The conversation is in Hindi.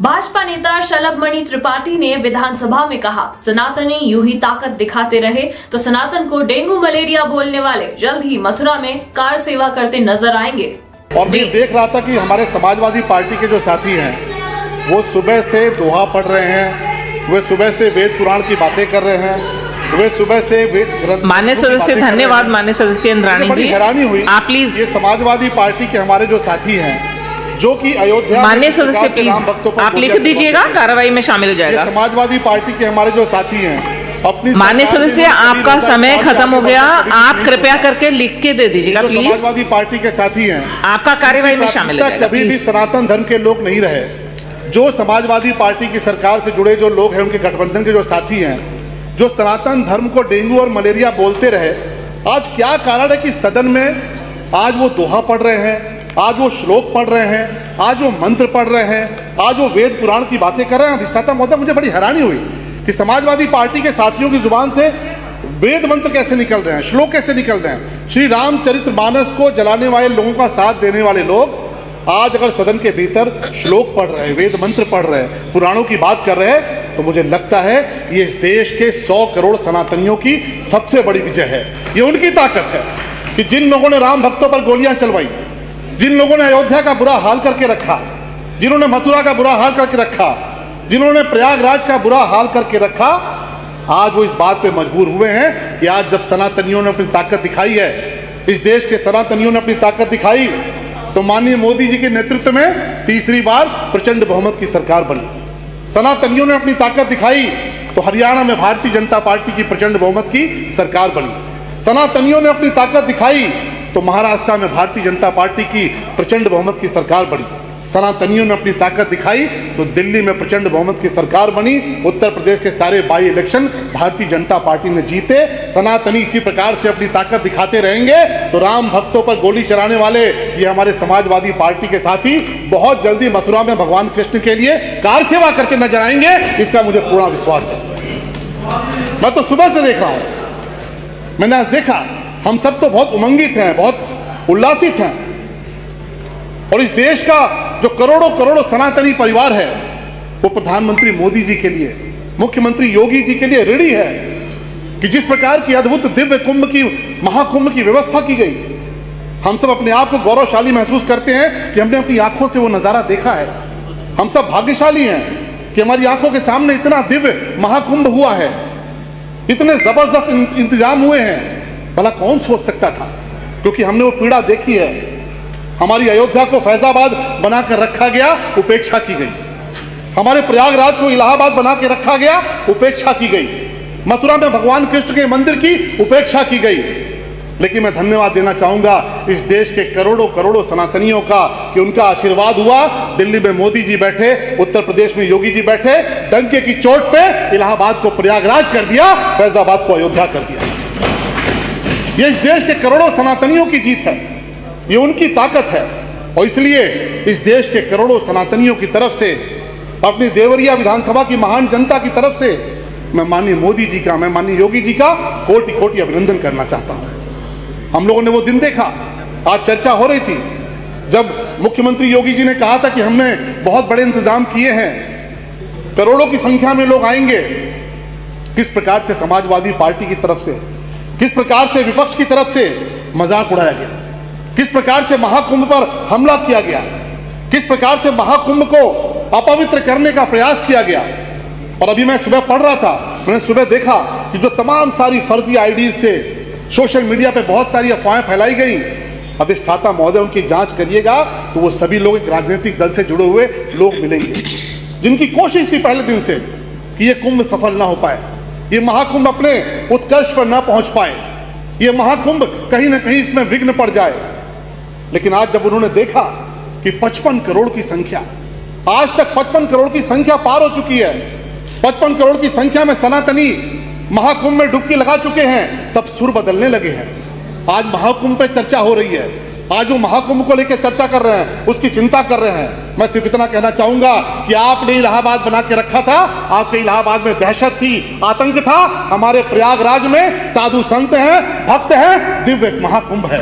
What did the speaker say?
भाजपा नेता शलभ मणि त्रिपाठी ने विधानसभा में कहा, सनातनी यूं ही ताकत दिखाते रहे तो सनातन को डेंगू मलेरिया बोलने वाले जल्द ही मथुरा में कार सेवा करते नजर आएंगे। और मैं देख रहा था कि हमारे समाजवादी पार्टी के जो साथी हैं वो सुबह से दोहा पढ़ रहे हैं, वे सुबह से वेद पुराण की बातें कर रहे हैं, वे सुबह से मान्य सदस्य, धन्यवाद मान्य सदस्य इंद्राणी जी। हैरानी हुई आप प्लीज, ये समाजवादी पार्टी के हमारे जो साथी हैं जो कि अयोध्या, मान्य सदस्य प्लीज आप लिख दीजिएगा, कार्रवाई में शामिल हो जाएगा। समाजवादी पार्टी के हमारे जो साथी हैं अपनी, मान्य सदस्य आपका समय खत्म हो गया, आप कृपया करके लिख के दे दीजिएगा प्लीज। समाजवादी पार्टी के साथी हैं, आपका कार्यवाही में शामिल हो जाएगा। कभी भी सनातन धर्म के लोग नहीं रहे। जो समाजवादी पार्टी की सरकार से जुड़े जो लोग हैं, उनके गठबंधन के जो साथी हैं, जो सनातन धर्म को डेंगू और मलेरिया बोलते रहे, आज क्या कारण है कि सदन में आज वो दोहा पढ़ रहे हैं, आज वो श्लोक पढ़ रहे हैं, आज वो मंत्र पढ़ रहे हैं, आज वो वेद पुराण की बातें कर रहे हैं। अधिष्ठाता महोदय, मुझे बड़ी हैरानी हुई कि समाजवादी पार्टी के साथियों की जुबान से वेद मंत्र कैसे निकल रहे हैं, श्लोक कैसे निकल रहे हैं। श्री रामचरितमानस को जलाने वाले लोगों का साथ देने वाले लोग आज अगर सदन के भीतर श्लोक पढ़ रहे हैं, वेद मंत्र पढ़ रहे हैं, पुराणों की बात कर रहे हैं, तो मुझे लगता है कि ये इस देश के 100 करोड़ सनातनियों की सबसे बड़ी विजय है। ये उनकी ताकत है कि जिन लोगों ने राम भक्तों पर गोलियां चलवाई, जिन लोगों ने अयोध्या का बुरा हाल करके रखा, जिन्होंने मथुरा का बुरा हाल करके रखा, जिन्होंने प्रयागराज का बुरा हाल करके रखा, आज वो इस बात पे मजबूर हुए हैं कि आज जब सनातनियों ने अपनी ताकत दिखाई है, इस देश के सनातनियों ने अपनी ताकत दिखाई, तो माननीय मोदी जी के नेतृत्व में तीसरी बार प्रचंड बहुमत की सरकार बनी। सनातनियों ने अपनी ताकत दिखाई तो हरियाणा में भारतीय जनता पार्टी की प्रचंड बहुमत की सरकार बनी। सनातनियों ने अपनी ताकत दिखाई तो महाराष्ट्र में भारतीय जनता पार्टी की प्रचंड बहुमत की सरकार बनी। सनातनियों ने अपनी ताकत दिखाई तो दिल्ली में प्रचंड बहुमत की सरकार बनी। उत्तर प्रदेश के सारे by election Bharatiya Janata party ने जीते। सनातनी इसी प्रकार से अपनी ताकत दिखाते रहेंगे तो राम भक्तों पर गोली चलाने वाले ये हमारे समाजवादी पार्टी के साथी बहुत जल्दी मथुरा में भगवान कृष्ण के लिए कार सेवा करते नजर आएंगे, इसका मुझे पूर्ण विश्वास है। मैं तो सुबह से देख रहा हूं, मैंने आज देखा, हम सब तो बहुत उमंगित हैं, बहुत उल्लासित हैं, और इस देश का जो करोड़ों करोड़ों सनातनी परिवार है वो प्रधानमंत्री मोदी जी के लिए, मुख्यमंत्री योगी जी के लिए ऋणी है कि जिस प्रकार की अद्भुत दिव्य कुंभ की, महाकुंभ की व्यवस्था की गई, हम सब अपने आप को गौरवशाली महसूस करते हैं कि हमने अपनी आंखों से वो नजारा देखा है। हम सब भाग्यशाली हैं कि हमारी आंखों के सामने इतना दिव्य महाकुंभ हुआ है, इतने जबरदस्त इंतजाम हुए हैं। भला कौन सोच सकता था, क्योंकि हमने वो पीड़ा देखी है। हमारी अयोध्या को फैजाबाद बनाकर रखा गया, उपेक्षा की गई। हमारे प्रयागराज को इलाहाबाद बना के रखा गया, उपेक्षा की गई। मथुरा में भगवान कृष्ण के मंदिर की उपेक्षा की गई। लेकिन मैं धन्यवाद देना चाहूंगा इस देश के करोड़ों करोड़ों सनातनियों का कि उनका आशीर्वाद हुआ। दिल्ली में मोदी जी बैठे, उत्तर प्रदेश में योगी जी बैठे, डंके की चोट पे इलाहाबाद को प्रयागराज कर दिया, फैजाबाद को अयोध्या कर दिया। ये इस देश के करोड़ों सनातनियों की जीत है, ये उनकी ताकत है। और इसलिए इस देश के करोड़ों सनातनियों की तरफ से, अपनी देवरिया विधानसभा की महान जनता की तरफ से मैं माननीय मोदी जी का, मैं माननीय योगी जी का कोटि कोटि अभिनंदन करना चाहता हूं। हम लोगों ने वो दिन देखा, आज चर्चा हो रही थी जब मुख्यमंत्री योगी जी ने कहा था कि हमने बहुत बड़े इंतजाम किए हैं, करोड़ों की संख्या में लोग आएंगे। किस प्रकार से समाजवादी पार्टी की तरफ से, किस प्रकार से विपक्ष की तरफ से मजाक उड़ाया गया, किस प्रकार से महाकुंभ पर हमला किया गया, किस प्रकार से महाकुंभ को अपवित्र करने का प्रयास किया गया। और अभी मैं सुबह पढ़ रहा था, मैंने सुबह देखा कि जो तमाम सारी फर्जी आईडीज से सोशल मीडिया पे बहुत सारी अफवाहें फैलाई गई, अधिष्ठाता महोदय उनकी जांच करिएगा तो वो सभी लोग एक राजनीतिक दल से जुड़े हुए लोग मिलेंगे, जिनकी कोशिश थी पहले दिन से कि ये कुंभ सफल ना हो पाए, ये महाकुंभ अपने उत्कर्ष पर ना पहुंच पाए, ये महाकुंभ कहीं ना कहीं इसमें विघ्न पड़ जाए। लेकिन आज जब उन्होंने देखा कि 55 करोड़ की संख्या, आज तक 55 करोड़ की संख्या पार हो चुकी है, 55 करोड़ की संख्या में सनातनी महाकुंभ में डुबकी लगा चुके हैं, तब सुर बदलने लगे हैं। आज महाकुंभ पे चर्चा हो रही है, आज वो महाकुंभ को लेकर चर्चा कर रहे हैं, उसकी चिंता कर रहे हैं। मैं सिर्फ इतना कहना चाहूंगा कि आपने इलाहाबाद बना के रखा था, आपके इलाहाबाद में दहशत थी, आतंक था। हमारे प्रयागराज में साधु संत हैं, भक्त हैं, दिव्य महाकुंभ है।